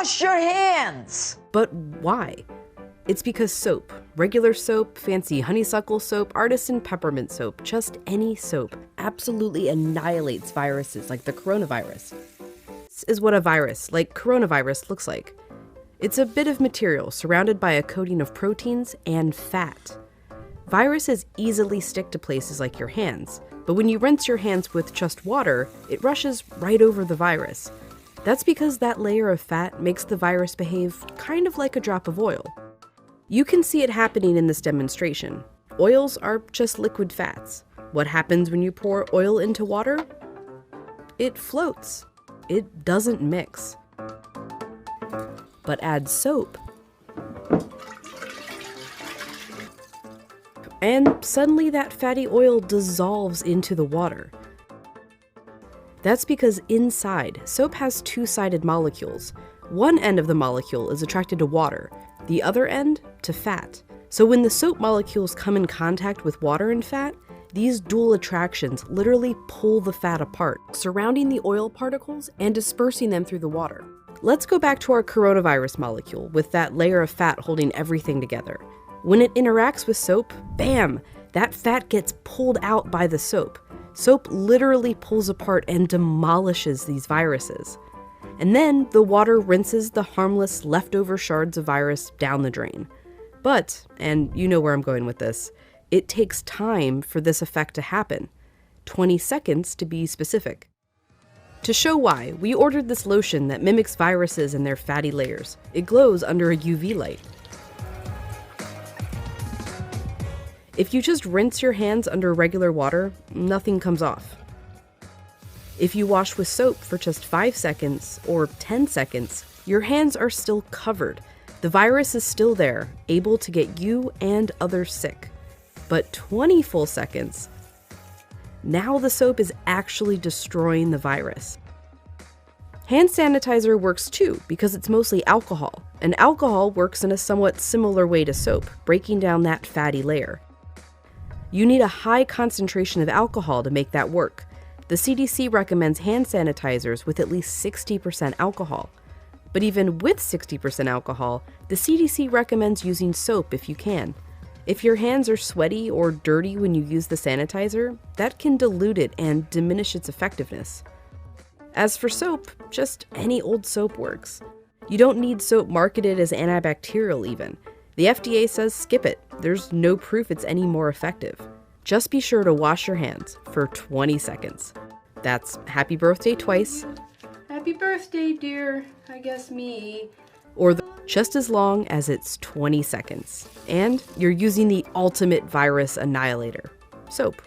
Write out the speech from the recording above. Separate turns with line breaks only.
wash your hands.
But why? It's because soap, regular soap, fancy honeysuckle soap, artisan peppermint soap, just any soap, absolutely annihilates viruses like the coronavirus. This is what a virus, like coronavirus, looks like. It's a bit of material surrounded by a coating of proteins and fat. Viruses easily stick to places like your hands, but when you rinse your hands with just water, it rushes right over the virus. That's because that layer of fat makes the virus behave kind of like a drop of oil. You can see it happening in this demonstration. Oils are just liquid fats. What happens when you pour oil into water? It floats. It doesn't mix. But add soap, and suddenly that fatty oil dissolves into the water. That's because inside, soap has two-sided molecules. One end of the molecule is attracted to water, the other end to fat. So when the soap molecules come in contact with water and fat, these dual attractions literally pull the fat apart, surrounding the oil particles and dispersing them through the water. Let's go back to our coronavirus molecule with that layer of fat holding everything together. When it interacts with soap, bam, that fat gets pulled out by the soap. Soap literally pulls apart and demolishes these viruses. And then the water rinses the harmless leftover shards of virus down the drain. But, and you know where I'm going with this, it takes time for this effect to happen. 20 seconds to be specific. To show why, we ordered this lotion that mimics viruses and their fatty layers. It glows under a UV light. If you just rinse your hands under regular water, nothing comes off. If you wash with soap for just 5 seconds or 10 seconds, your hands are still covered. The virus is still there, able to get you and others sick. But 20 full seconds, now the soap is actually destroying the virus. Hand sanitizer works too because it's mostly alcohol, and alcohol works in a somewhat similar way to soap, breaking down that fatty layer. You need a high concentration of alcohol to make that work. The CDC recommends hand sanitizers with at least 60% alcohol. But even with 60% alcohol, the CDC recommends using soap if you can. If your hands are sweaty or dirty when you use the sanitizer, that can dilute it and diminish its effectiveness. As for soap, just any old soap works. You don't need soap marketed as antibacterial even. The FDA says skip it. There's no proof it's any more effective. Just be sure to wash your hands for 20 seconds. That's happy birthday twice.
Happy birthday, dear. I guess me.
Or just as long as it's 20 seconds. And you're using the ultimate virus annihilator, soap.